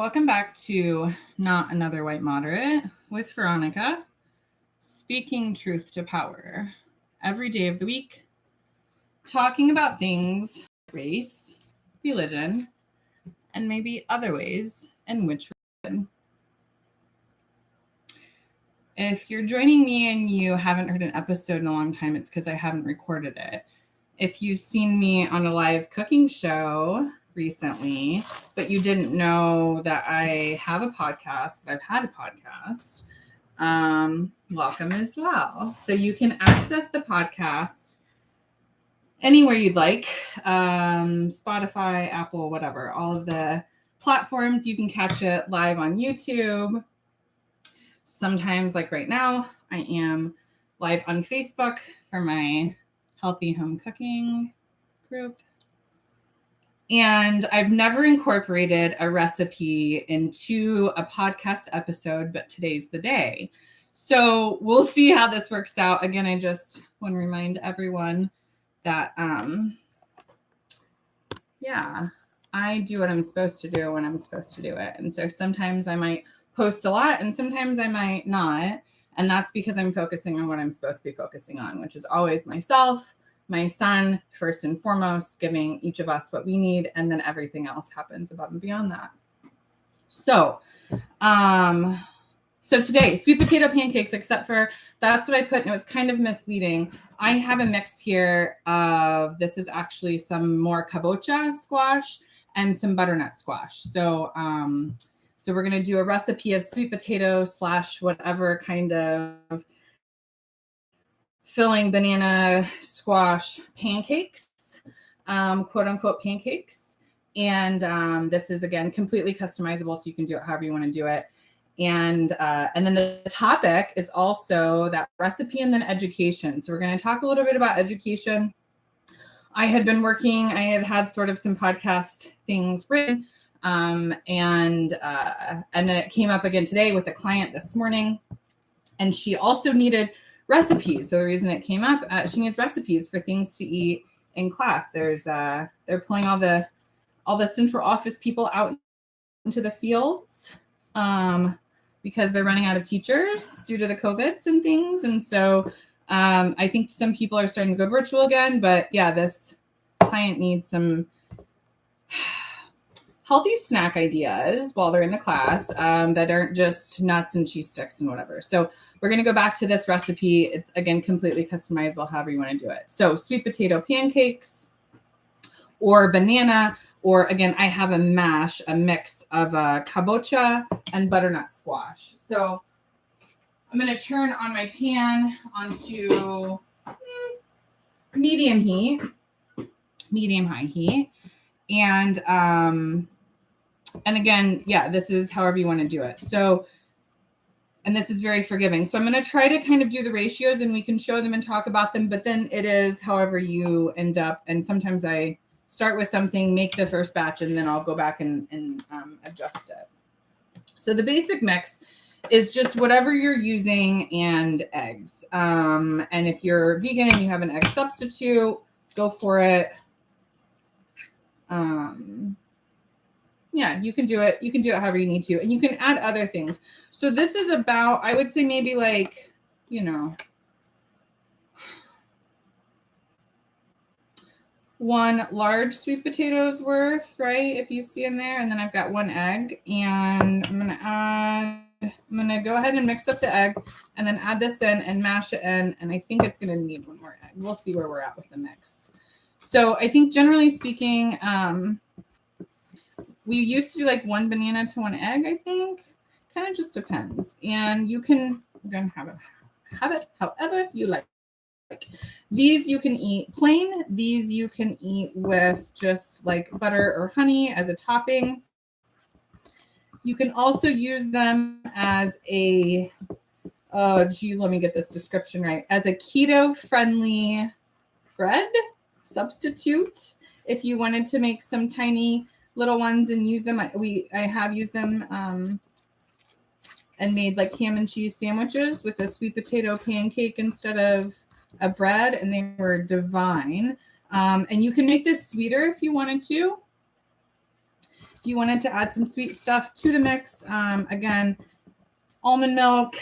Welcome back to Not Another White Moderate with Veronica, speaking truth to power every day of the week, talking about things like race, religion, and maybe other ways in which we're good. If you're joining me and you haven't heard an episode in a long time, it's because I haven't recorded it. If you've seen me on a live cooking show recently, but you didn't know that I have a podcast, that I've had a podcast, welcome as well. So you can access the podcast anywhere you'd like, Spotify, Apple, whatever, all of the platforms. You can catch it live on YouTube. Sometimes, like right now, I am live on Facebook for my healthy home cooking group. And I've never incorporated a recipe into a podcast episode, but today's the day. So we'll see how this works out. Again, I just want to remind everyone that, I do what I'm supposed to do when I'm supposed to do it. And so sometimes I might post a lot and sometimes I might not. And that's because I'm focusing on what I'm supposed to be focusing on, which is always myself, my son, first and foremost, giving each of us what we need, and then everything else happens above and beyond that. So today, sweet potato pancakes, except for that's what I put, and it was kind of misleading. I have a mix here of, this is actually some more kabocha squash and some butternut squash. So we're going to do a recipe of sweet potato / whatever kind of filling banana squash pancakes, quote unquote pancakes. And this is, again, completely customizable, so you can do it however you want to do it. And then the topic is also that recipe and then education. So we're going to talk a little bit about education. I had had sort of some podcast things written. And then it came up again today with a client this morning, and she also needed recipes. So the reason it came up, she needs recipes for things to eat in class. They're pulling all the central office people out into the fields because they're running out of teachers due to the COVIDs and things. And so I think some people are starting to go virtual again, but yeah, this client needs some healthy snack ideas while they're in the class that aren't just nuts and cheese sticks and whatever. So we're going to go back to this recipe. It's, again, completely customizable however you want to do it. So sweet potato pancakes or banana, or again, I have a mix of kabocha and butternut squash. So I'm going to turn on my pan onto medium-high heat. And again, yeah, this is however you want to do it. So, and this is very forgiving. So I'm going to try to kind of do the ratios and we can show them and talk about them, but then it is however you end up. And sometimes I start with something, make the first batch, and then I'll go back and adjust it. So the basic mix is just whatever you're using and eggs. And if you're vegan and you have an egg substitute, go for it. Yeah, you can do it. You can do it however you need to. And you can add other things. So this is about, I would say maybe like, 1 large sweet potatoes worth, right? If you see in there. And then I've got 1 egg. And I'm going to go ahead and mix up the egg and then add this in and mash it in. And I think it's going to need 1 more egg. We'll see where we're at with the mix. So I think generally speaking, we used to do like 1 banana to 1 egg, I think. Kind of just depends. And you can, again, have it however you like. These you can eat plain. These you can eat with just like butter or honey as a topping. You can also use them as a, let me get this description right, as a keto-friendly bread substitute. If you wanted to make some tiny little ones and use them, I have used them and made like ham and cheese sandwiches with a sweet potato pancake instead of a bread, and they were divine. And you can make this sweeter if you wanted to. if you wanted to add some sweet stuff to the mix, again, almond milk,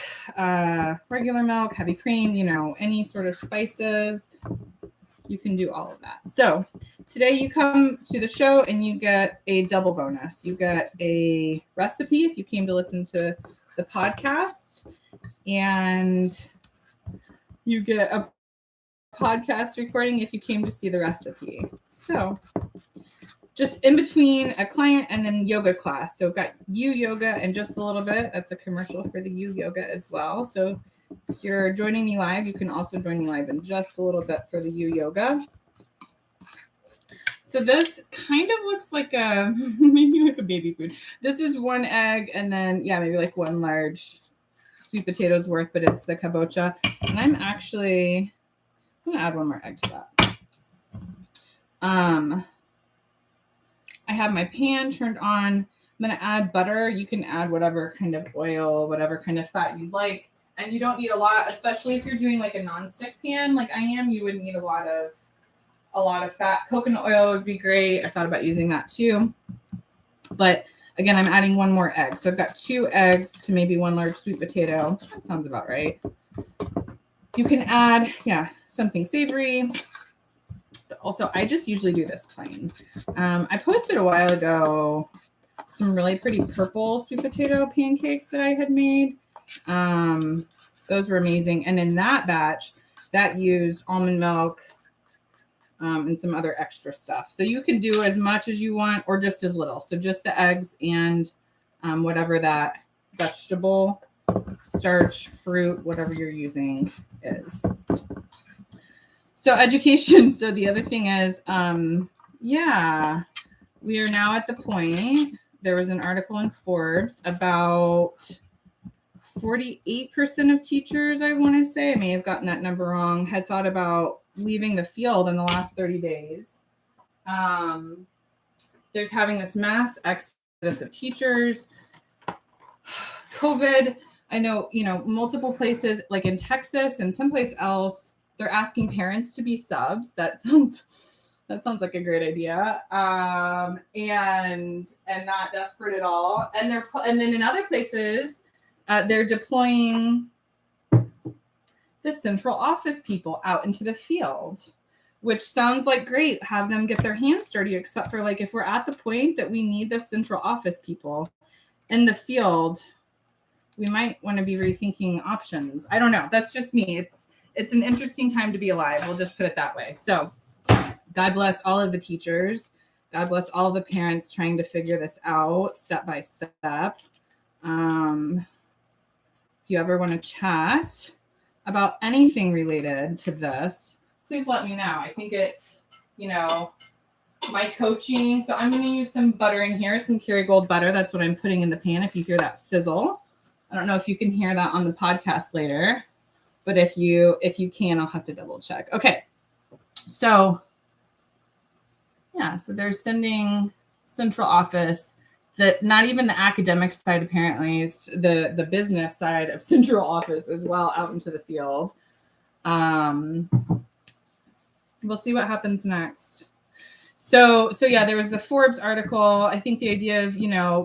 regular milk, heavy cream, any sort of spices, you can do all of that. So today you come to the show and you get a double bonus. You get a recipe if you came to listen to the podcast, and you get a podcast recording if you came to see the recipe. So just in between a client and then yoga class. So I've got you yoga in just a little bit. That's a commercial for the you yoga as well. So if you're joining me live, you can also join me live in just a little bit for the you yoga. So this kind of looks like maybe like a baby food. This is 1 egg and then, maybe like 1 large sweet potatoes worth, but it's the kabocha. And I'm going to add 1 more egg to that. I have my pan turned on. I'm going to add butter. You can add whatever kind of oil, whatever kind of fat you'd like. And you don't need a lot, especially if you're doing like a nonstick pan like I am. You wouldn't need a lot of fat. Coconut oil would be great. I thought about using that too. But again, I'm adding 1 more egg. So I've got 2 eggs to maybe 1 large sweet potato. That sounds about right. You can add, something savory. But also, I just usually do this plain. I posted a while ago some really pretty purple sweet potato pancakes that I had made. Those were amazing. And in that batch, that used almond milk and some other extra stuff. So you can do as much as you want or just as little. So just the eggs and whatever that vegetable, starch, fruit, whatever you're using is. So education. So the other thing is, we are now at the point, there was an article in Forbes about 48% of teachers, I want to say, I may have gotten that number wrong, had thought about leaving the field in the last 30 days. There's having this mass exodus of teachers. COVID, I know, multiple places like in Texas and someplace else, they're asking parents to be subs. That sounds like a great idea. And not desperate at all. And then in other places, they're deploying the central office people out into the field, which sounds like great. Have them get their hands dirty, except for like if we're at the point that we need the central office people in the field, we might want to be rethinking options. I don't know. That's just me. It's an interesting time to be alive. We'll just put it that way. So God bless all of the teachers. God bless all of the parents trying to figure this out step by step. If you ever want to chat about anything related to this, please let me know. I think it's, my coaching. So I'm going to use some butter in here, some Kerrygold butter. That's what I'm putting in the pan. If you hear that sizzle, I don't know if you can hear that on the podcast later, but if you can, I'll have to double check. Okay. So so they're sending central office, that not even the academic side, apparently, it's the business side of central office as well out into the field. We'll see what happens next. So there was the Forbes article. I think the idea of,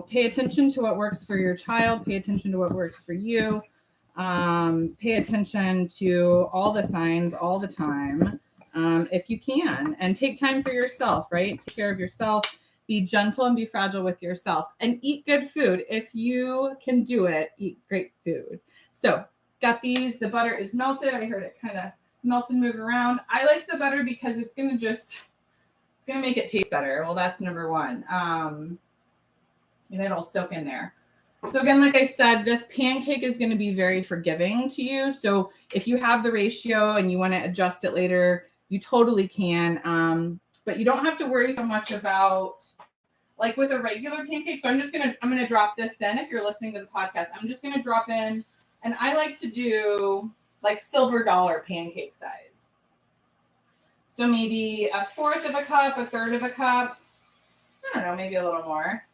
pay attention to what works for your child, pay attention to what works for you, pay attention to all the signs all the time, if you can, and take time for yourself, right? Take care of yourself, be gentle and be fragile with yourself, and eat good food. If you can do it, eat great food. So got these, the butter is melted. I heard it kind of melt and move around. I like the butter because it's going to make it taste better. Well, that's number one. And it'll soak in there. So again, like I said, this pancake is going to be very forgiving to you. So if you have the ratio and you want to adjust it later, you totally can. But you don't have to worry so much about like with a regular pancake. So I'm going to drop this in. If you're listening to the podcast, I'm just going to drop in, and I like to do like silver dollar pancake size. So maybe 1/4 of a cup, 1/3 of a cup. I don't know, maybe a little more.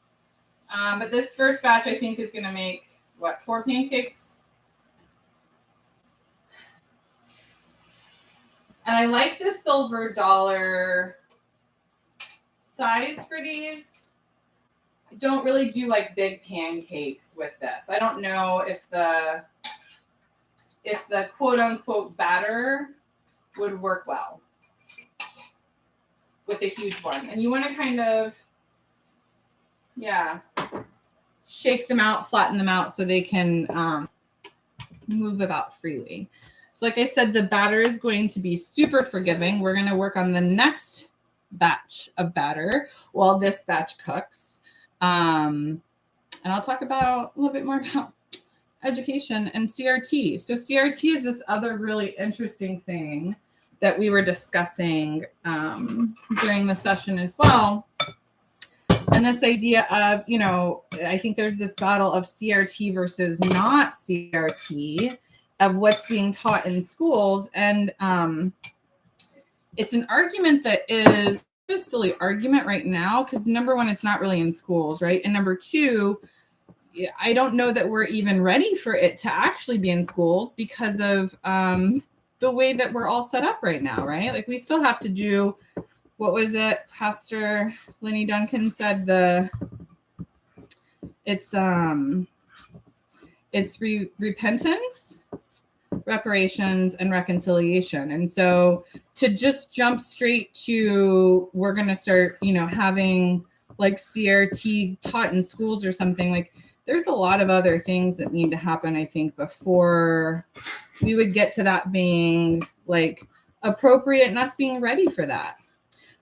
But this first batch, I think, is going to make, 4 pancakes? And I like the silver dollar size for these. don't really do like big pancakes with this. I don't know if the quote unquote batter would work well with a huge one. And you want to kind of, yeah, shake them out, flatten them out so they can move about freely. So like I said, the batter is going to be super forgiving. We're going to work on the next batch of batter while this batch cooks. And I'll talk about a little bit more about education and CRT. So CRT is this other really interesting thing that we were discussing during the session as well. And this idea of, you know, I think there's this battle of CRT versus not CRT of what's being taught in schools. And it's an argument that is a silly argument right now because number one, it's not really in schools, right? And number two, I don't know that we're even ready for it to actually be in schools because of the way that we're all set up right now, right? Like we still have to do, what was it? Pastor Lenny Duncan said it's repentance, reparations, and reconciliation. And so to just jump straight to we're going to start, you know, having like CRT taught in schools or something, like there's a lot of other things that need to happen, I think, before we would get to that being like appropriate and us being ready for that.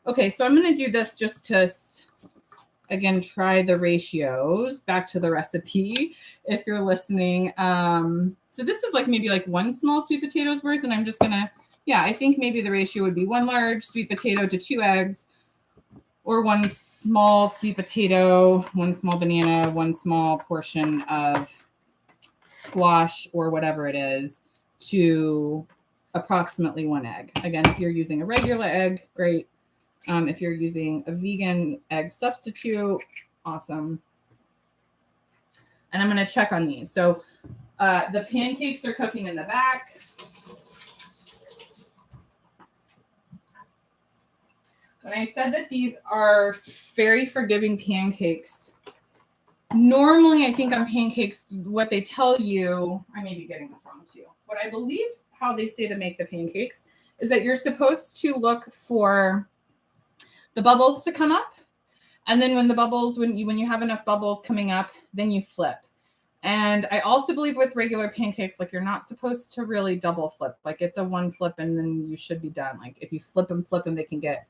Okay, so I'm going to do this just to, again, try the ratios back to the recipe if you're listening. So this is like maybe like one small sweet potato's worth, and I'm just going to, yeah, I think maybe the ratio would be 1 large sweet potato to 2 eggs, or 1 small sweet potato, 1 small banana, 1 small portion of squash or whatever it is to approximately 1 egg. Again, if you're using a regular egg, great. If you're using a vegan egg substitute, awesome. And I'm going to check on these. So the pancakes are cooking in the back. When I said that these are very forgiving pancakes, normally I think on pancakes, what they tell you, I may be getting this wrong too. What I believe how they say to make the pancakes is that you're supposed to look for the bubbles to come up. And then when the bubbles, when you have enough bubbles coming up, then you flip. And I also believe with regular pancakes, like you're not supposed to really double flip. Like it's a 1 flip and then you should be done. Like if you flip them, they can get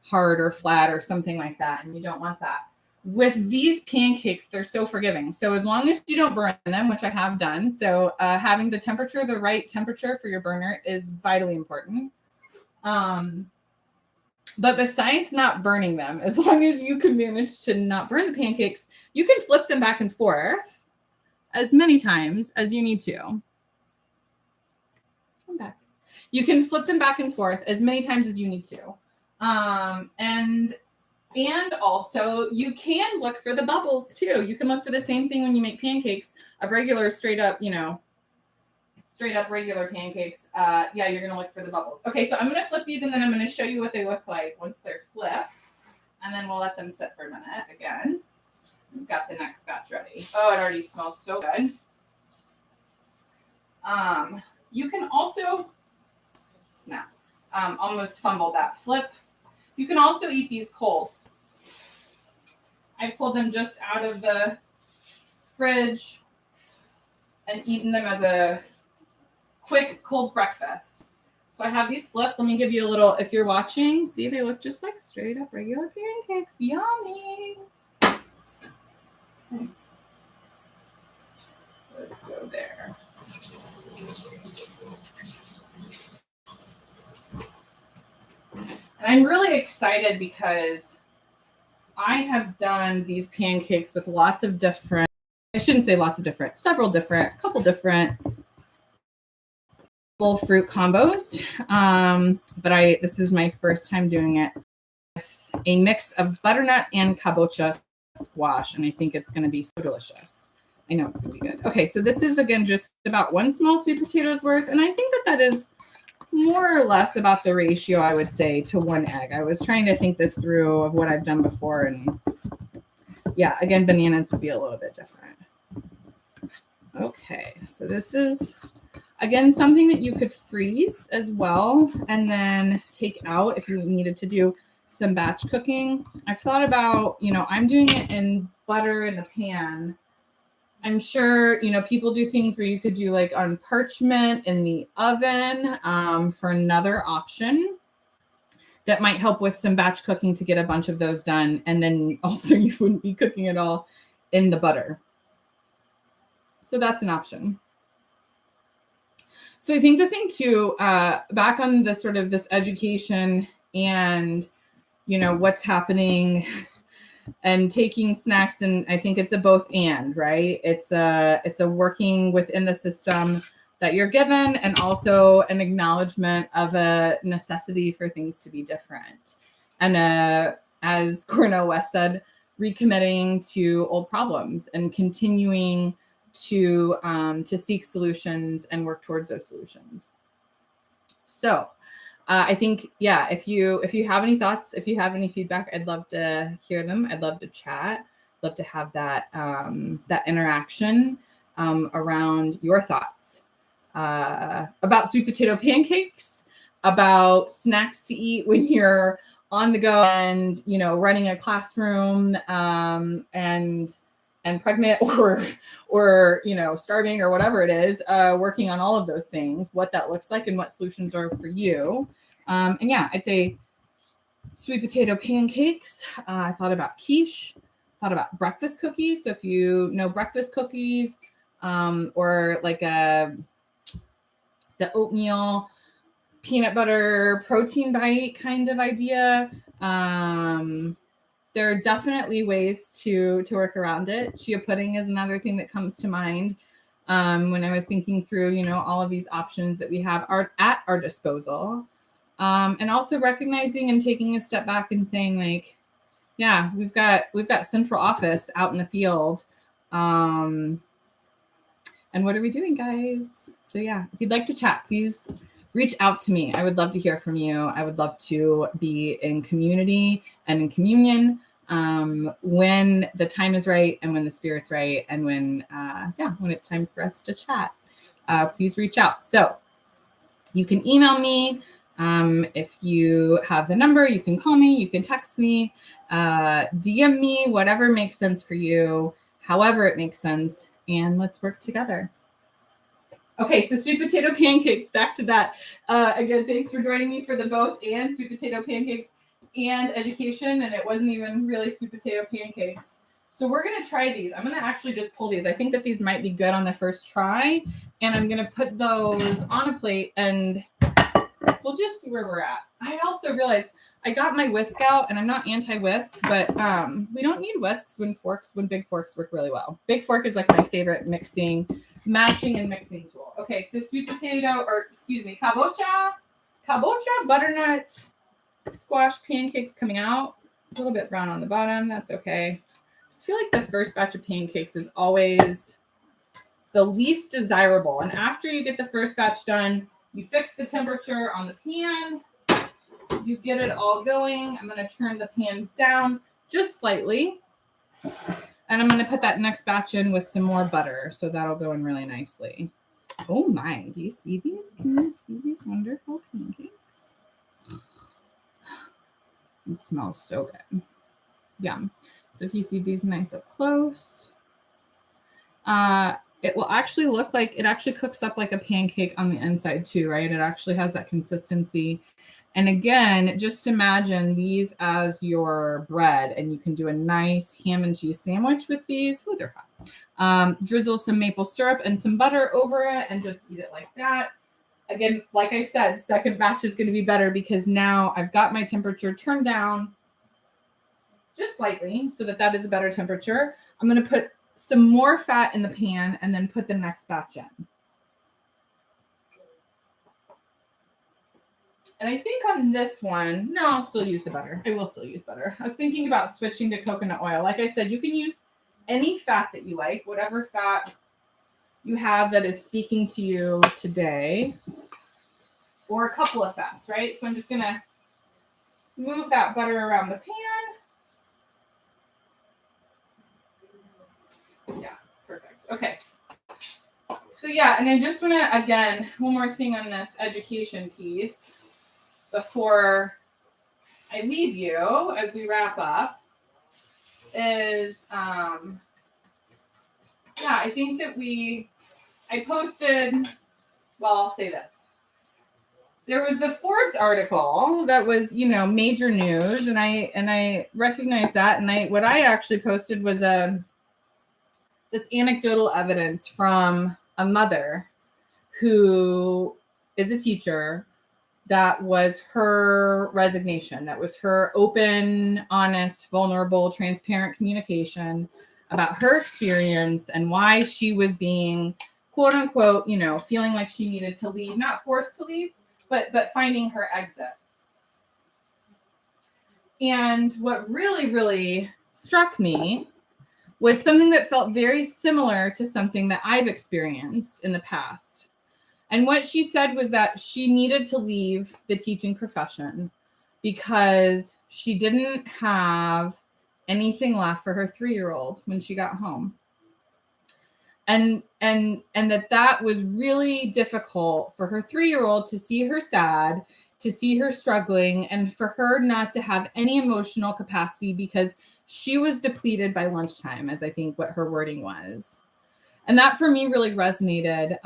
hard or flat or something like that. And you don't want that. With these pancakes, they're so forgiving. So as long as you don't burn them, which I have done. So having the temperature, the right temperature for your burner is vitally important. But besides not burning them, as long as you can manage to not burn the pancakes, you can flip them back and forth as many times as you need to. I'm back. You can flip them back and forth as many times as you need to. And also you can look for the bubbles too. You can look for the same thing when you make pancakes, a regular straight up, you know, straight up regular pancakes. Yeah, you're going to look for the bubbles. Okay, so I'm going to flip these and then I'm going to show you what they look like once they're flipped. And then we'll let them sit for a minute again. We've got the next batch ready. Oh, it already smells so good. You can also, snap, almost fumbled that flip. You can also eat these cold. I pulled them just out of the fridge and eaten them as a quick cold breakfast. So I have these flipped. Let me give you a little, if you're watching, see, they look just like straight up regular pancakes. Yummy. Okay. Let's go there. And I'm really excited because I have done these pancakes with lots of different, I shouldn't say lots of different, several different, a couple different full fruit combos. But this is my first time doing it with a mix of butternut and kabocha squash. And I think it's going to be so delicious. I know it's going to be good. Okay, so this is, again, just about 1 small sweet potato's worth. And I think that is more or less about the ratio, I would say, to 1 egg. I was trying to think this through of what I've done before. And yeah, again, bananas would be a little bit different. Okay, so this is, again, something that you could freeze as well and then take out if you needed to do some batch cooking. I've thought about, I'm doing it in butter in the pan. I'm sure, people do things where you could do like on parchment in the oven for another option that might help with some batch cooking to get a bunch of those done. And then also you wouldn't be cooking it all in the butter. So that's an option. So I think the thing too, back on the sort of this education and, what's happening and taking snacks, and I think it's a both and, right? It's a working within the system that you're given, and also an acknowledgement of a necessity for things to be different. And as Cornel West said, recommitting to old problems and continuing to seek solutions and work towards those solutions. So I think, yeah, if you have any thoughts, if you have any feedback, I'd love to hear them. I'd love to chat. Love to have that that interaction around your thoughts about sweet potato pancakes, about snacks to eat when you're on the go and running a classroom and pregnant or starving or whatever it is, working on all of those things, what that looks like and what solutions are for you. And yeah, I'd say sweet potato pancakes. I thought about quiche, thought about breakfast cookies. So if you know breakfast cookies, or like the oatmeal peanut butter protein bite kind of idea, there are definitely ways to work around it. Chia pudding is another thing that comes to mind when I was thinking through, all of these options that we have at our disposal. And also recognizing and taking a step back and saying, like, yeah, we've got central office out in the field. And what are we doing, guys? So yeah, if you'd like to chat, please reach out to me. I would love to hear from you. I would love to be in community and in communion when the time is right and when the spirit's right and when it's time for us to chat. Please reach out. So you can email me. If you have the number, you can call me, you can text me, DM me, whatever makes sense for you, however it makes sense, and let's work together. Okay, so sweet potato pancakes, back to that. Again, thanks for joining me for the both and sweet potato pancakes and education, and it wasn't even really sweet potato pancakes. So we're going to try these. I'm going to actually just pull these. I think that these might be good on the first try, and I'm going to put those on a plate, and we'll just see where we're at. I also realized I got my whisk out, and I'm not anti-whisk, but we don't need whisks when big forks work really well. Big fork is like my favorite mashing and mixing tool. Okay, so sweet potato, kabocha butternut squash pancakes coming out. A little bit brown on the bottom. That's okay. I just feel like the first batch of pancakes is always the least desirable. And after you get the first batch done, you fix the temperature on the pan. You get it all going. I'm going to turn the pan down just slightly. And I'm going to put that next batch in with some more butter. So that'll go in really nicely. Oh my, do you see these? Can you see these wonderful pancakes? It smells so good. Yum. So if you see these nice up close, it will actually look like it actually cooks up like a pancake on the inside too, right? It actually has that consistency. And again, just imagine these as your bread, and you can do a nice ham and cheese sandwich with these. Oh, they're hot. Drizzle some maple syrup and some butter over it and just eat it like that. Again, like I said, second batch is going to be better because now I've got my temperature turned down just slightly so that is a better temperature. I'm going to put some more fat in the pan and then put the next batch in. And I think on this one, no, I'll still use the butter. I will still use butter. I was thinking about switching to coconut oil. Like I said, you can use any fat that you like, whatever fat you have that is speaking to you today, or a couple of fats, right? So I'm just going to move that butter around the pan. Okay. So yeah, and I just want to, again, one more thing on this education piece before I leave you as we wrap up is, I think that I posted, well, I'll say this. There was the Forbes article that was, major news, and I recognized that. And what I actually posted was this anecdotal evidence from a mother who is a teacher. That was her resignation. That was her open, honest, vulnerable, transparent communication about her experience and why she was being, quote unquote, feeling like she needed to leave, not forced to leave, but finding her exit. And what really, really struck me was something that felt very similar to something that I've experienced in the past. And what she said was that she needed to leave the teaching profession because she didn't have anything left for her 3-year-old when she got home. And that was really difficult for her 3-year-old to see her sad, to see her struggling, and for her not to have any emotional capacity because she was depleted by lunchtime, as I think what her wording was. And that for me really resonated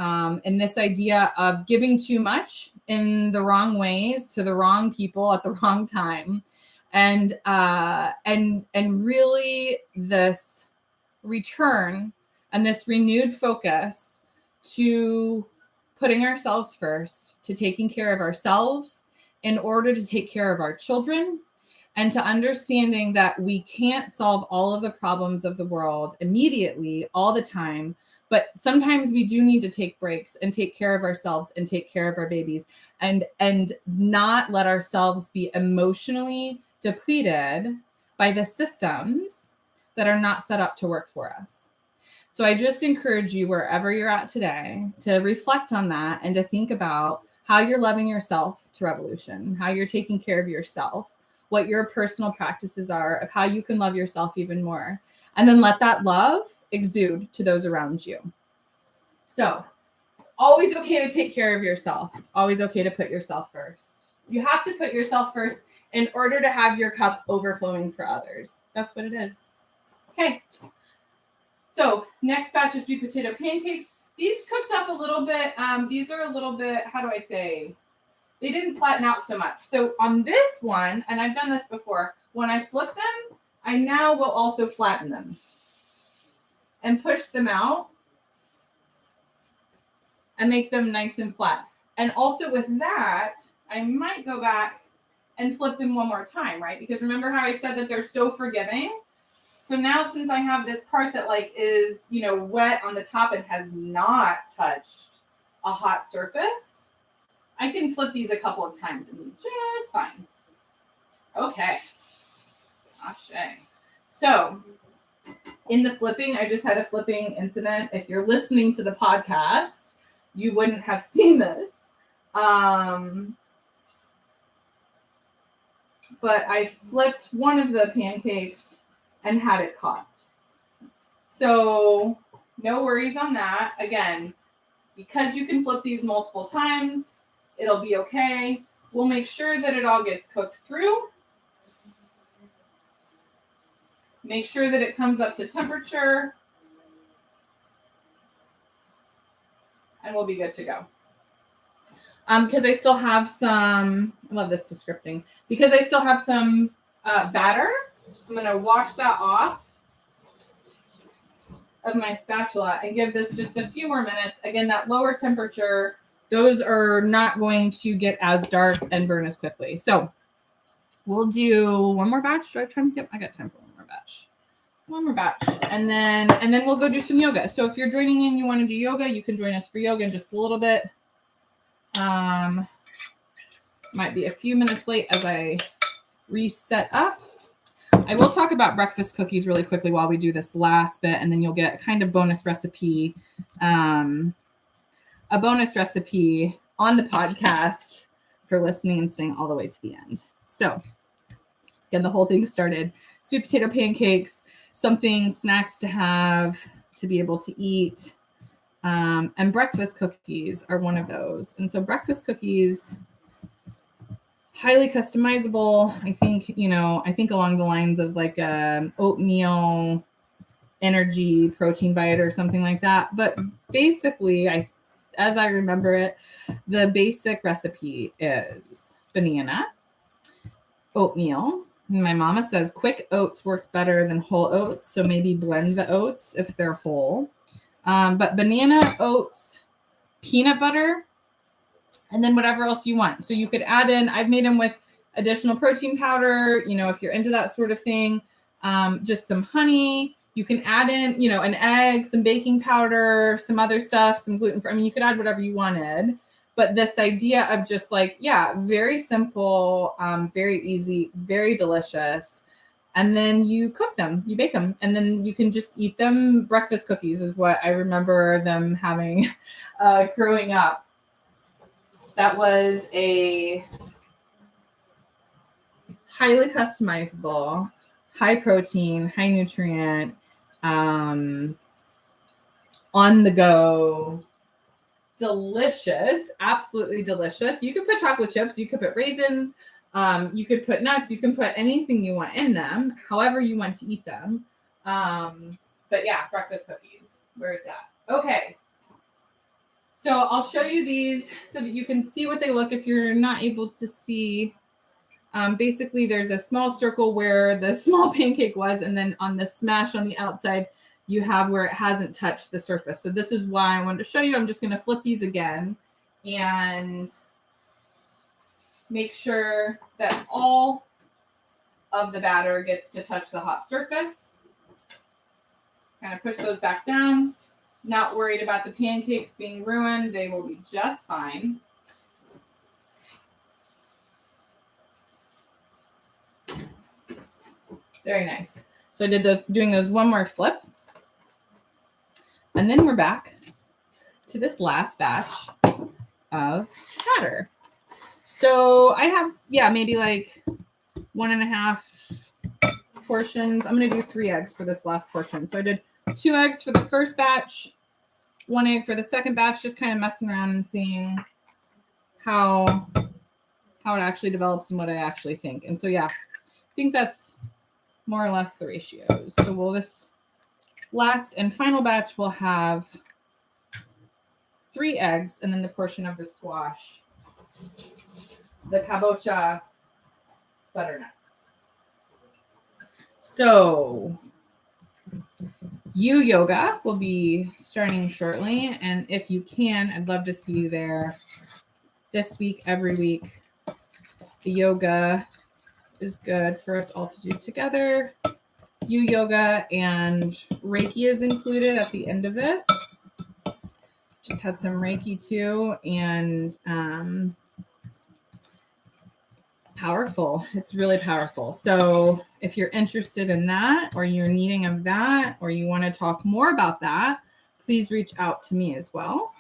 in this idea of giving too much in the wrong ways to the wrong people at the wrong time. And really this return and this renewed focus to putting ourselves first, to taking care of ourselves in order to take care of our children, and to understanding that we can't solve all of the problems of the world immediately all the time, but sometimes we do need to take breaks and take care of ourselves and take care of our babies and not let ourselves be emotionally depleted by the systems that are not set up to work for us. So I just encourage you, wherever you're at today, to reflect on that and to think about how you're loving yourself to revolution, how you're taking care of yourself, what your personal practices are of how you can love yourself even more. And then let that love exude to those around you. So always okay to take care of yourself. It's always okay to put yourself first. You have to put yourself first in order to have your cup overflowing for others. That's what it is. Okay. So next batch is sweet potato pancakes. These cooked up a little bit. These are a little bit, how do I say? They didn't flatten out so much. So on this one, and I've done this before, when I flip them, I now will also flatten them and push them out and make them nice and flat. And also with that, I might go back and flip them one more time, right? Because remember how I said that they're so forgiving? So now since I have this part that is, wet on the top and has not touched a hot surface, I can flip these a couple of times and be just fine. Okay. Ashe. So in the flipping, I just had a flipping incident. If you're listening to the podcast, you wouldn't have seen this. But I flipped one of the pancakes and had it caught. So no worries on that. Again, because you can flip these multiple times, it'll be okay. We'll make sure that it all gets cooked through. Make sure that it comes up to temperature. And we'll be good to go. Because I still have some, I love this descripting, because I still have some batter, I'm going to wash that off of my spatula and give this just a few more minutes. Again, that lower temperature, those are not going to get as dark and burn as quickly. So we'll do one more batch. Do I have time? Yep, I got time for one more batch. One more batch. And then we'll go do some yoga. So if you're joining in, you want to do yoga, you can join us for yoga in just a little bit. Might be a few minutes late as I reset up. I will talk about breakfast cookies really quickly while we do this last bit, and then you'll get a kind of bonus recipe, a bonus recipe on the podcast for listening and staying all the way to the end. So again, the whole thing started sweet potato pancakes, something snacks to have to be able to eat. And breakfast cookies are one of those. And so breakfast cookies, highly customizable. I think along the lines of like a oatmeal energy protein bite or something like that. But basically, as I remember it, the basic recipe is banana, oatmeal. My mama says quick oats work better than whole oats, so maybe blend the oats if they're whole. But banana, oats, peanut butter, and then whatever else you want. So you could add in, I've made them with additional protein powder, if you're into that sort of thing, just some honey. You can add in, an egg, some baking powder, some other stuff, some gluten-free. I mean, you could add whatever you wanted. But this idea of just very simple, very easy, very delicious. And then you cook them, you bake them, and then you can just eat them. Breakfast cookies is what I remember them having growing up. That was a highly customizable, high protein, high nutrient, on the go, delicious, absolutely delicious. You could put chocolate chips, you could put raisins, you could put nuts, you can put anything you want in them, however you want to eat them. But yeah, breakfast cookies, where it's at. Okay. So I'll show you these so that you can see what they look if you're not able to see. Basically, there's a small circle where the small pancake was, and then on the smash on the outside, you have where it hasn't touched the surface. So this is why I wanted to show you. I'm just going to flip these again and make sure that all of the batter gets to touch the hot surface. Kind of push those back down. Not worried about the pancakes being ruined. They will be just fine. Very nice. So I did doing those one more flip. And then we're back to this last batch of batter. So I have, maybe like 1.5 portions. I'm going to do 3 eggs for this last portion. So I did 2 eggs for the first batch, 1 egg for the second batch, just kind of messing around and seeing how it actually develops and what I actually think. And so, I think that's more or less the ratios. So this last and final batch will have 3 eggs and then the portion of the squash, the kabocha butternut. So yoga will be starting shortly. And if you can, I'd love to see you there this week, every week. The yoga is good for us all to do together. Yoga and Reiki is included at the end of it. Just had some Reiki too, and it's powerful. It's really powerful. So if you're interested in that, or you're needing of that, or you want to talk more about that, please reach out to me as well.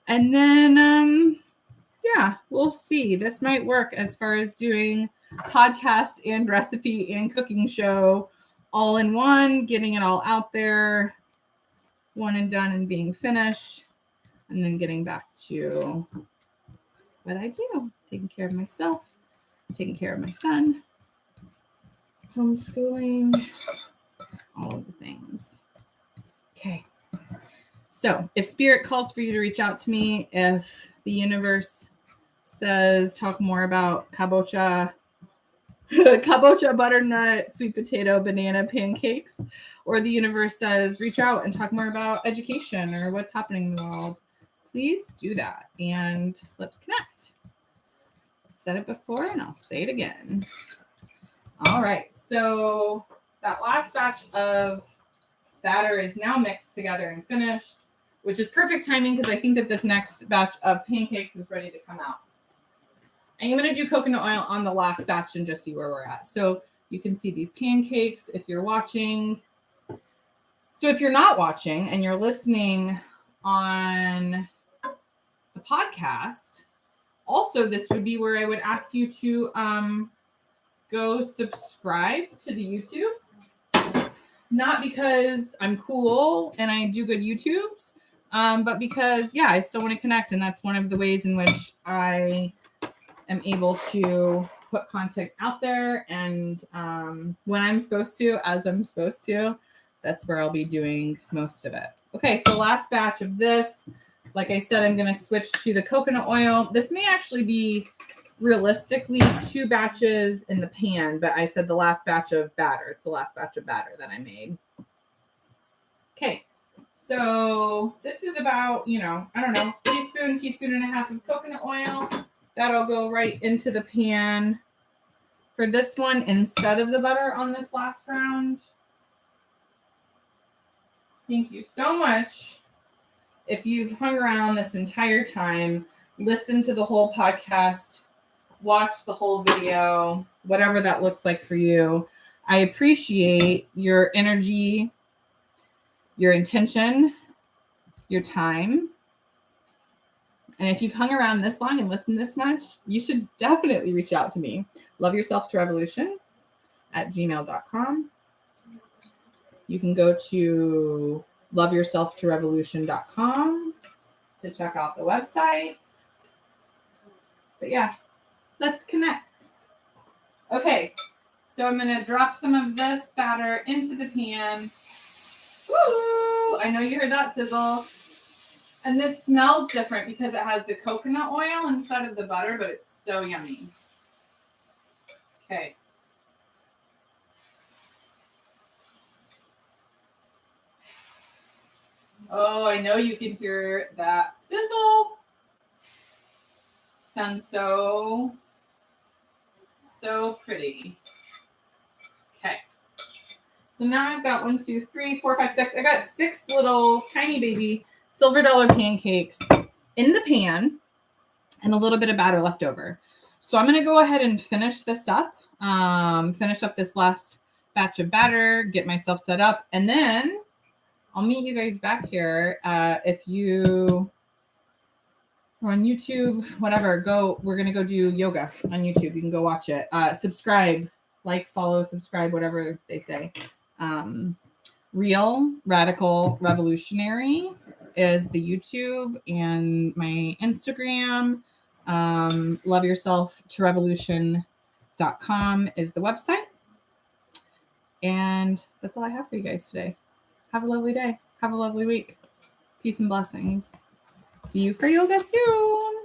And then, we'll see. This might work as far as doing podcast and recipe and cooking show all in one, getting it all out there, one and done and being finished, and then getting back to what I do, taking care of myself, taking care of my son, homeschooling, all of the things. Okay. So if spirit calls for you to reach out to me, if the universe says talk more about kabocha butternut, sweet potato, banana pancakes, or the universe says reach out and talk more about education or what's happening in the world, please do that and let's connect. I said it before and I'll say it again. All right, so that last batch of batter is now mixed together and finished, which is perfect timing because I think that this next batch of pancakes is ready to come out. I'm going to do coconut oil on the last batch and just see where we're at. So you can see these pancakes if you're watching. So if you're not watching and you're listening on the podcast, also this would be where I would ask you to go subscribe to the YouTube. not because I'm cool and I do good YouTubes, but because, yeah, I still want to connect. And that's one of the ways in which I am able to put content out there. And when I'm supposed to, as I'm supposed to, that's where I'll be doing most of it. Okay, so last batch of this. Like I said, I'm going to switch to the coconut oil. This may actually be realistically 2 batches in the pan, but I said the last batch of batter. It's the last batch of batter that I made. Okay, so this is about, I don't know, teaspoon and a half of coconut oil. That'll go right into the pan for this one instead of the butter on this last round. Thank you so much. If you've hung around this entire time, listen to the whole podcast, watch the whole video, whatever that looks like for you. I appreciate your energy, your intention, your time. And if you've hung around this long and listened this much, you should definitely reach out to me. loveyourselftorevolution@gmail.com. You can go to loveyourselftorevolution.com to check out the website. But yeah, let's connect. Okay, so I'm going to drop some of this batter into the pan. Woo! I know you heard that sizzle. And this smells different because it has the coconut oil instead of the butter, but it's so yummy. Okay. Oh, I know you can hear that sizzle. Sounds so pretty. Okay. So now I've got 1, 2, 3, 4, 5, 6. I got 6 little tiny baby silver dollar pancakes in the pan and a little bit of batter left over. So I'm going to go ahead and finish this up, finish up this last batch of batter, get myself set up, and then I'll meet you guys back here. If you are on YouTube, whatever, we're going to go do yoga on YouTube. You can go watch it. Subscribe, follow, subscribe, whatever they say. Real Radical Revolutionary is the YouTube, and my Instagram, loveyourselftorevolution.com is the website. And that's all I have for you guys today. Have a lovely day. Have a lovely week. Peace and blessings. See you for yoga soon.